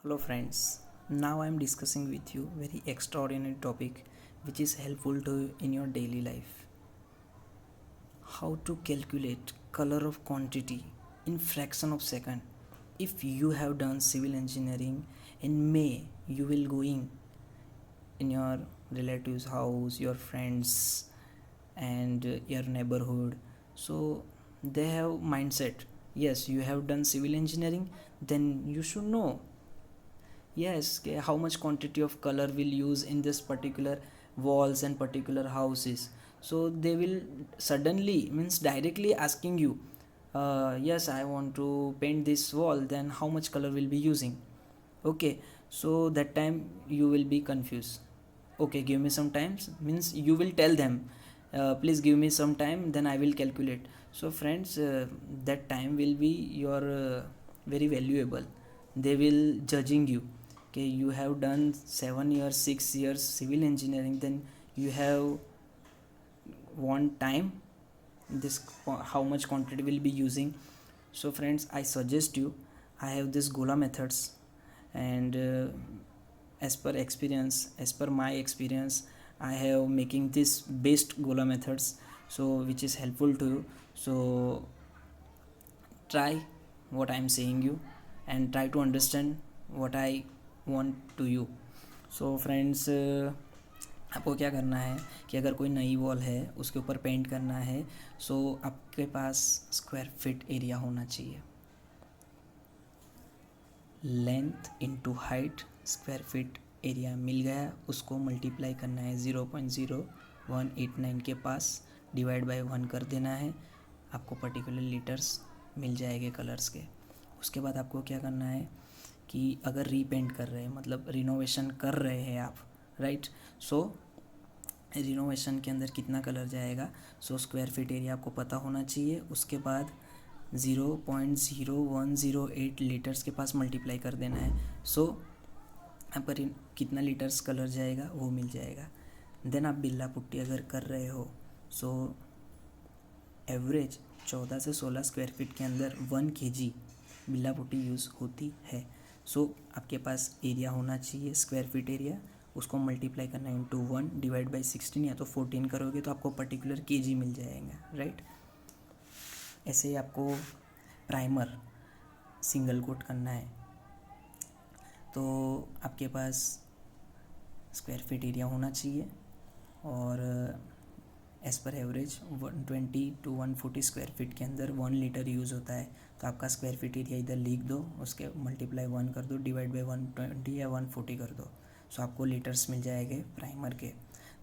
Hello friends, now I am discussing with you very extraordinary topic which is helpful to you in your daily life. How to calculate color of quantity in fraction of second. If you have done civil engineering in May, you will going in your relatives house, your friends and your neighborhood. So they have mindset. Yes, you have done civil engineering, then you should know yes how much quantity of color will use in this particular walls and particular houses. So they will suddenly means directly asking you, yes, I want to paint this wall, then how much color will be using. Okay, so that time you will be confused. Okay, give me some time, means you will tell them, please give me some time, then I will calculate. So friends, that time will be your very valuable. They will judging you. Okay, you have done 7 years 6 years civil engineering, then you have one time this how much quantity will be using. So friends, I suggest you, I have this gola methods, and as per my experience, I have making this best gola methods, so which is helpful to you. So try what I am saying you and try to understand what I want to you. So friends, आपको क्या करना है कि अगर कोई नई wall है उसके ऊपर पेंट करना है, सो आपके पास स्क्वायर फीट एरिया होना चाहिए. Length into height square feet area मिल गया, उसको मल्टीप्लाई करना है 0.0189 के पास, डिवाइड बाय 1 कर देना है, आपको पर्टिकुलर लीटर्स मिल जाएंगे कलर्स के. उसके बाद आपको क्या करना है कि अगर रीपेंट कर रहे हैं मतलब रिनोवेशन कर रहे हैं आप, राइट, सो रिनोवेशन के अंदर कितना कलर जाएगा, सो स्क्वायर फीट एरिया आपको पता होना चाहिए. उसके बाद 0.0108 लीटर्स के पास मल्टीप्लाई कर देना है. सो यहाँ पर कितना लीटर्स कलर जाएगा वो मिल जाएगा. देन आप बिल्ला पुट्टी अगर कर रहे हो, सो एवरेज 14 से 16 स्क्वायर फीट के अंदर 1 kg बिल्ला पुट्टी यूज़ होती है. सो आपके पास एरिया होना चाहिए स्क्वायर फीट एरिया, उसको मल्टीप्लाई करना है इंटू 1 डिवाइड बाई 16 या तो 14 करोगे तो आपको पर्टिकुलर kg मिल जाएगा, राइट. ऐसे ही आपको प्राइमर सिंगल कोट करना है, तो आपके पास स्क्वायर फीट एरिया होना चाहिए और as per average 120 to 140 square feet के अंदर 1 लीटर यूज़ होता है. तो आपका स्क्वायर फीट एरिया इधर लिख दो, उसके मल्टीप्लाई 1 कर दो, डिवाइड बाई 120 या 140 कर दो, सो आपको लीटर्स मिल जाएंगे प्राइमर के.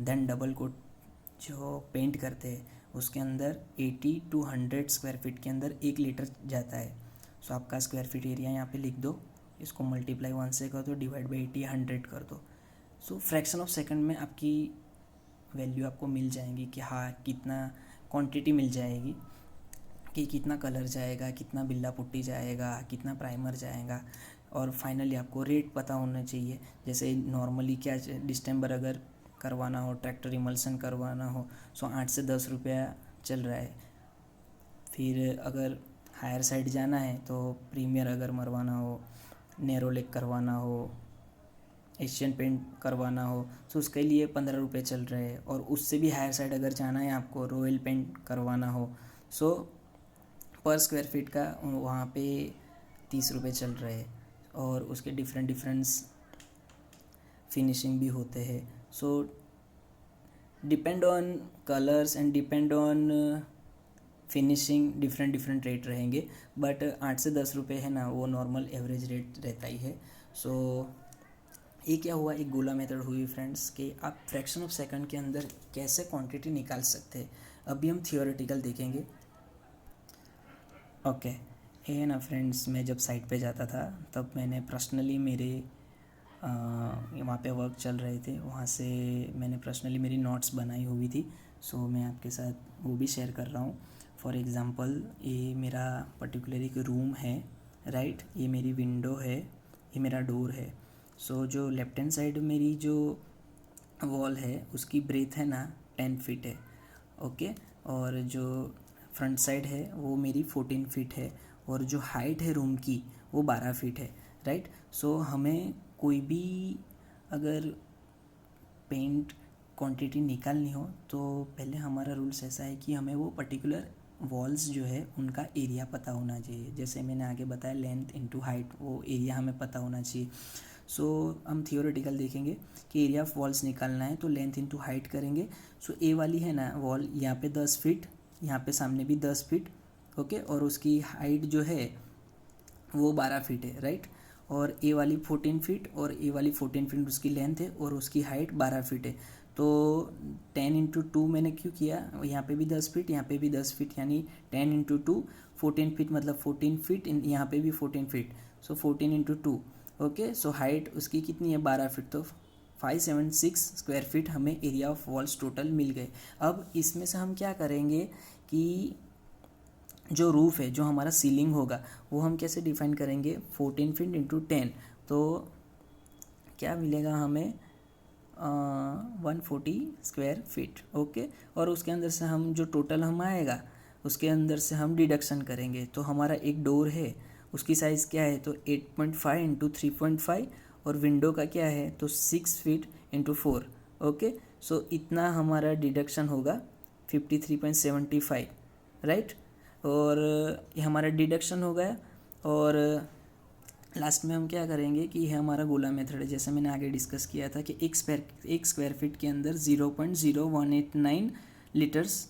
देन डबल कोट जो पेंट करते हैं उसके अंदर 80 to 100 स्क्वायर फीट के अंदर 1 लीटर जाता है. सो आपका स्क्वायर फीट एरिया यहाँ पे लिख दो, इसको मल्टीप्लाई 1 से कर दो, डिवाइड बाई 80 100 कर दो. सो फ्रैक्शन ऑफ सेकंड में आपकी वैल्यू आपको मिल जाएंगी कि हाँ कितना क्वांटिटी मिल जाएगी, कि कितना कलर जाएगा, कितना बिल्ला पुट्टी जाएगा, कितना प्राइमर जाएगा. और फाइनली आपको रेट पता होना चाहिए. जैसे नॉर्मली क्या डिस्टेम्बर अगर करवाना हो, ट्रैक्टर इमल्सन करवाना हो, सो 8 से 10 रुपया चल रहा है. फिर अगर हायर साइड जाना है तो प्रीमियर अगर मरवाना हो, नैरो लेक करवाना हो, एशियन पेंट करवाना हो, तो उसके लिए 15 रुपये चल रहे हैं. और उससे भी हायर साइड अगर जाना है आपको, रॉयल पेंट करवाना हो, सो पर स्क्वायर फीट का वहाँ पे 30 रुपये चल रहे हैं. और उसके डिफरेंट फिनिशिंग भी होते हैं. सो depend on colours and depend on finishing different rate रहेंगे. बट 8 से 10 रुपये है ना, वो नॉर्मल एवरेज रेट रहता ही है. सो ये क्या हुआ, एक गोला मेथड हुई फ्रेंड्स, कि आप फ्रैक्शन ऑफ सेकंड के अंदर कैसे क्वांटिटी निकाल सकते हैं. अभी हम थियोरेटिकल देखेंगे. ओके, ये है ना फ्रेंड्स, मैं जब साइट पे जाता था तब मैंने पर्सनली मेरे वहाँ पे वर्क चल रहे थे, वहाँ से मैंने पर्सनली मेरी नोट्स बनाई हुई थी. सो मैं आपके साथ वो भी शेयर कर रहा हूँ. फॉर एग्ज़ाम्पल, ये मेरा पर्टिकुलर एक रूम है, राइट, ये मेरी विंडो है, ये मेरा डोर है. सो जो लेफ्ट हैंड साइड मेरी जो वॉल है उसकी ब्रेथ है ना 10 फीट है, ओके. और जो फ्रंट साइड है वो मेरी 14 फीट है, और जो हाइट है रूम की वो 12 फीट है, राइट। सो हमें कोई भी अगर पेंट क्वांटिटी निकालनी हो तो पहले हमारा रूल्स ऐसा है कि हमें वो पर्टिकुलर वॉल्स जो है उनका एरिया पता होना चाहिए। जैसे मैंने आगे बताया लेंथ इनटू हाइट, वो एरिया हमें पता होना चाहिए। सो हम थियोरेटिकल देखेंगे कि एरिया ऑफ वॉल्स निकालना है तो लेंथ इनटू हाइट करेंगे। सो ए वाली है ना वॉल, यहाँ पे 10 फीट, यहाँ पे सामने भी 10 फीट, ओके, और उसकी हाइट जो है वो 12 फीट है, राइट। और ए वाली 14 फीट और ए वाली 14 फीट उसकी लेंथ है और उसकी हाइट 12 फीट है। तो 10 इंटू 2 मैंने क्यों किया, यहाँ पे भी 10 फीट, यहाँ पे भी 10 फीट, यानी 10 इंटू 2 14 फीट, मतलब 14 फीट, यहाँ पे भी 14 फीट। सो 14 इंटू 2, ओके। सो हाइट उसकी कितनी है, 12 फीट, तो 576 स्क्वायर फीट हमें एरिया ऑफ वॉल्स टोटल मिल गए। अब इसमें से हम क्या करेंगे कि जो रूफ़ है, जो हमारा सीलिंग होगा, वो हम कैसे डिफाइन करेंगे, 14 फीट इंटू 10, तो क्या मिलेगा हमें 140 स्क्वायर फीट, ओके। और उसके अंदर से हम जो टोटल हम आएगा उसके अंदर से हम डिडक्शन करेंगे। तो हमारा एक डोर है, उसकी साइज़ क्या है, तो 8.5 इंटू 3.5, और विंडो का क्या है, तो 6 फीट इंटू 4, ओके। सो इतना हमारा डिडक्शन होगा 53.75, राइट। और ये हमारा डिडक्शन हो गया। और लास्ट में हम क्या करेंगे कि यह हमारा गोला मेथड है, जैसे मैंने आगे डिस्कस किया था कि एक स्क्वायर फीट के अंदर 0.0189 लीटर्स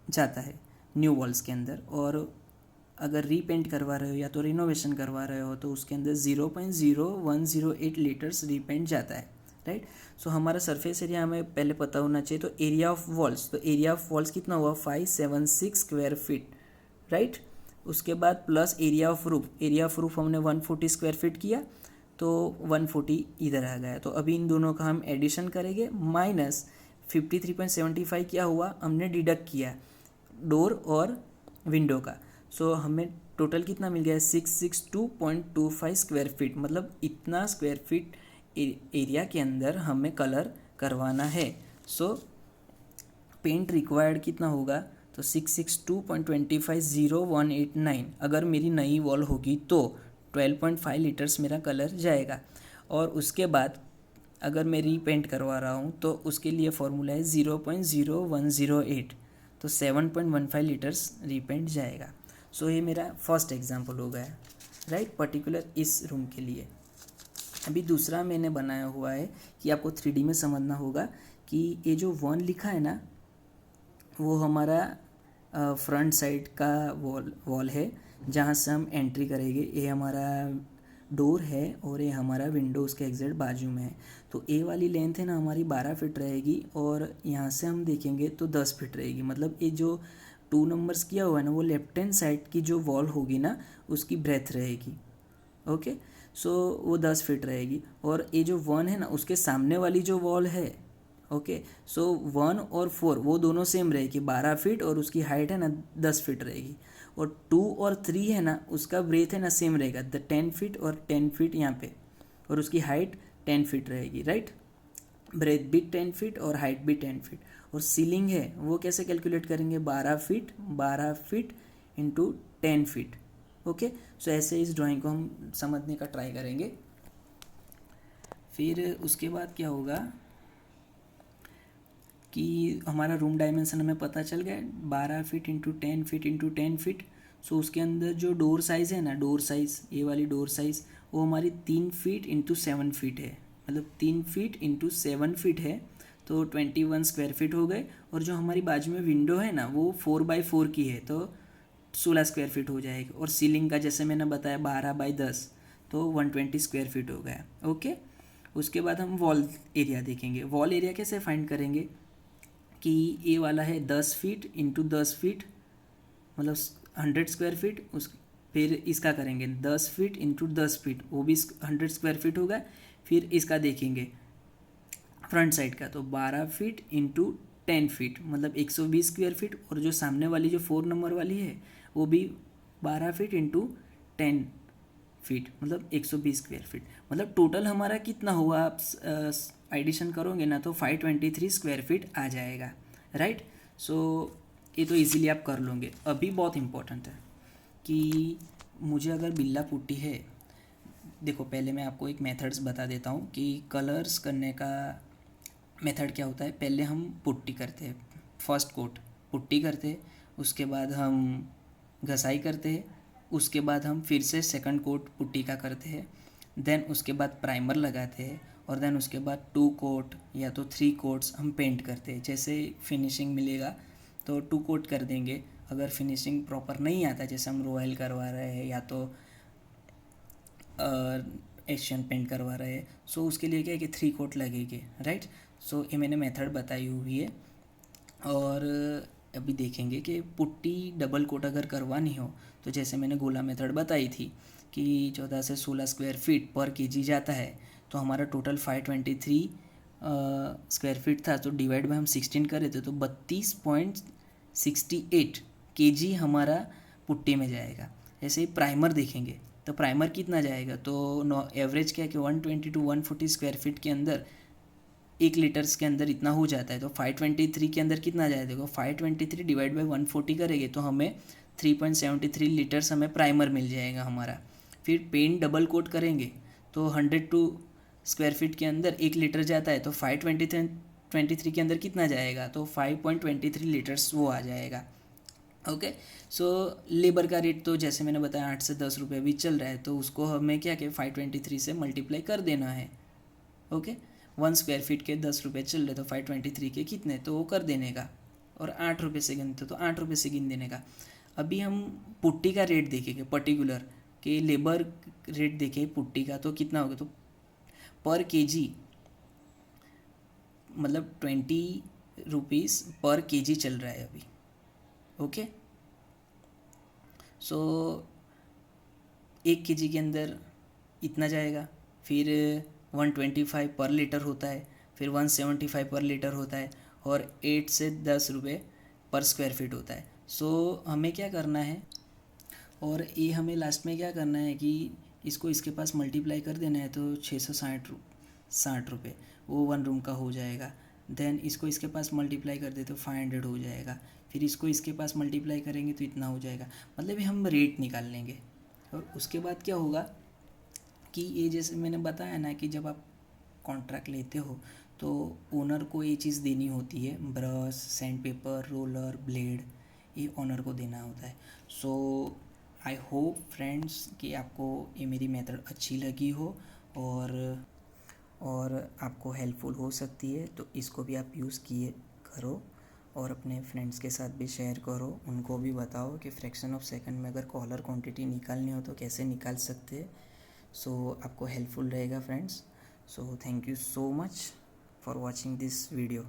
जाता है न्यू वॉल्स के अंदर। और अगर रीपेंट करवा रहे हो या तो रिनोवेशन करवा रहे हो तो उसके अंदर 0.0108 लीटर्स रीपेंट जाता है, राइट। सो हमारा सरफेस एरिया हमें पहले पता होना चाहिए। तो एरिया ऑफ वॉल्स, तो एरिया ऑफ वॉल्स कितना हुआ, 576 स्क्वायर फीट, राइट। उसके बाद plus area of roof, area of roof हमने 140 स्क्वायर फीट किया तो 140 इधर आ गया। तो अभी इन दोनों का हम एडिशन करेंगे, माइनस 53.75 क्या हुआ, हमने डिडक्ट किया डोर और विंडो का। सो हमें टोटल कितना मिल गया, 662.25 स्क्वायर फीट, मतलब इतना स्क्वायर फीट एरिया के अंदर हमें कलर करवाना है। सो पेंट रिक्वायर्ड कितना होगा, तो 662.250189। अगर मेरी नई वॉल होगी तो 12.5 लीटर्स मेरा कलर जाएगा। और उसके बाद अगर मैं रीपेंट करवा रहा हूँ तो उसके लिए फॉर्मूला है 0.0108, तो 7.15 लीटर्स रीपेंट जाएगा। सो ये मेरा फर्स्ट एग्जांपल हो गया, राइट, पर्टिकुलर इस रूम के लिए। अभी दूसरा मैंने बनाया हुआ है कि आपको 3D में समझना होगा कि ये जो 1 लिखा है ना, वो हमारा फ्रंट साइड का वॉल है जहाँ से हम एंट्री करेंगे। ये हमारा डोर है और ये हमारा विंडो उसके एग्जैक्ट बाजू में है। तो ए वाली लेंथ है ना हमारी 12 फीट रहेगी और यहाँ से हम देखेंगे तो 10 फीट रहेगी। मतलब ये जो 2 नंबर्स किया हुआ है ना, वो लेफ्ट हैंड साइड की जो वॉल होगी ना उसकी ब्रेथ रहेगी, ओके। सो वो 10 फीट रहेगी। और ये जो 1 है ना उसके सामने वाली जो वॉल है, ओके, सो 1 और 4 वो दोनों सेम रहेगी, 12 फीट, और उसकी हाइट है ना 10 फीट रहेगी। और 2 और 3 है ना उसका ब्रेथ है ना सेम रहेगा, 10 फीट और 10 फीट यहाँ पे, और उसकी हाइट 10 फीट रहेगी, राइट। ब्रेथ भी 10 फीट और हाइट भी 10 फीट। और सीलिंग है वो कैसे कैलकुलेट करेंगे, 12 फीट इंटू 10 फीट, ओके। सो ऐसे इस ड्राइंग को हम समझने का ट्राई करेंगे। फिर उसके बाद क्या होगा कि हमारा रूम डायमेंशन हमें पता चल गया, 12 feet into 10 feet into 10 feet. So उसके अंदर जो डोर साइज़ है ना, डोर साइज़, ये वाली डोर साइज़ वो हमारी 3 फीट इंटू 7 फीट है, मतलब 3 फीट इंटू 7 फीट है, तो 21 स्क्वायर फीट हो गए। और जो हमारी बाजू में विंडो है ना वो 4x4 की है, तो 16 स्क्वायर फीट हो जाएगी। और सीलिंग का जैसे मैंने बताया 12x10, तो 120 स्क्वायर फीट हो गया, ओके। उसके बाद हम वॉल एरिया देखेंगे। वॉल एरिया कैसे फाइंड करेंगे कि ये वाला है 10 फीट इंटू 10 फीट, मतलब 100 स्क्वायर फीट। फिर इसका करेंगे 10 फीट इंटू 10 फीट, वो भी 100 स्क्वायर फीट होगा। फिर इसका देखेंगे फ्रंट साइड का, तो 12 फीट इंटू 10 फीट, मतलब 120 स्क्वायर फीट। और जो सामने वाली जो 4 नंबर वाली है वो भी 12 फीट इंटू 10 फीट, मतलब 120 स्क्वायर फीट। मतलब टोटल हमारा कितना हुआ, आप एडिशन करोगे ना तो 523 स्क्वायर फीट आ जाएगा, राइट। सो ये तो इजीली आप कर लोगे। अभी बहुत इम्पोर्टेंट है कि मुझे अगर बिल्ला पुट्टी है, देखो पहले मैं आपको एक मेथड्स बता देता हूँ कि कलर्स करने का मेथड क्या होता है। पहले हम पुट्टी करते हैं, फर्स्ट कोट पुट्टी करते हैं, उसके बाद हम घसाई करते हैं, उसके बाद हम फिर से सेकंड कोट पुट्टी का करते हैं, देन उसके बाद प्राइमर लगाते हैं, और देन उसके बाद 2 कोट या तो 3 कोट्स हम पेंट करते हैं। जैसे फिनिशिंग मिलेगा तो 2 कोट कर देंगे। अगर फिनिशिंग प्रॉपर नहीं आता, जैसे हम रॉयल करवा रहे हैं या तो एशियन पेंट करवा रहे हैं, सो उसके लिए क्या है कि 3 कोट लगेंगे, राइट। सो ये मैंने मेथड बताई हुई है। और अभी देखेंगे कि पुट्टी डबल कोट अगर करवानी हो तो जैसे मैंने गोला मेथड बताई थी कि 14 से 16 स्क्वायर फीट पर केजी जाता है, तो हमारा टोटल 523 स्क्वायर फीट था, तो डिवाइड बाय हम 16 करे थे तो 32.68 केजी हमारा पुट्टी में जाएगा। ऐसे ही प्राइमर देखेंगे तो प्राइमर कितना जाएगा, तो एवरेज क्या है कि 120 टू 140 स्क्वायर फीट के अंदर 1 लीटर्स के अंदर इतना हो जाता है। तो 523 के अंदर कितना जाए, देखो 523 डिवाइड बाई 140 करेंगे तो हमें 3.73 लीटर्स हमें प्राइमर मिल जाएगा हमारा। फिर पेंट डबल कोट करेंगे तो 102 स्क्वायर फीट के अंदर 1 लीटर जाता है, तो 523 के अंदर कितना जाएगा, तो 5.23 लीटर्स वो आ जाएगा। ओके। सो लेबर का रेट तो जैसे मैंने बताया 8 से 10 रुपये भी चल रहा है, तो उसको हमें क्या कि 523 से मल्टीप्लाई कर देना है। ओके। 1 स्क्वायर फीट के 10 रुपये चल रहे तो 523 के कितने, तो वो कर देने का। और 8 रुपये से गिनते तो 8 रुपये से गिन देने का। अभी हम पुट्टी का रेट देखेंगे पर्टिकुलर, कि लेबर रेट देखें पुट्टी का तो कितना होगा, तो पर केजी मतलब 20 रुपीज़ पर केजी चल रहा है अभी। ओके। सो 1 केजी के अंदर इतना जाएगा, फिर 125 पर लीटर होता है, फिर 175 पर लीटर होता है, और 8 से 10 रुपये पर स्क्वायर फीट होता है। सो हमें क्या करना है, और ये हमें लास्ट में क्या करना है कि इसको इसके पास मल्टीप्लाई कर देना है, तो 660 रुपये वो 1 रूम का हो जाएगा। देन इसको इसके पास मल्टीप्लाई कर दे तो 500 हो जाएगा, फिर इसको इसके पास मल्टीप्लाई करेंगे तो इतना हो जाएगा। मतलब ये हम रेट निकाल लेंगे। और उसके बाद क्या होगा कि ये जैसे मैंने बताया ना कि जब आप कॉन्ट्रैक्ट लेते हो तो ओनर को ये चीज़ देनी होती है, brush, sand paper, roller, blade, ये ओनर को देना होता है। सो आई होप फ्रेंड्स कि आपको ये मेरी मेथड अच्छी लगी हो और आपको हेल्पफुल हो सकती है, तो इसको भी आप यूज़ किए करो और अपने फ्रेंड्स के साथ भी शेयर करो। उनको भी बताओ कि फ्रैक्शन ऑफ सेकंड में अगर कॉलर क्वांटिटी निकालनी हो तो कैसे निकाल सकते हैं। सो आपको हेल्पफुल रहेगा friends. So thank you so much for watching this video.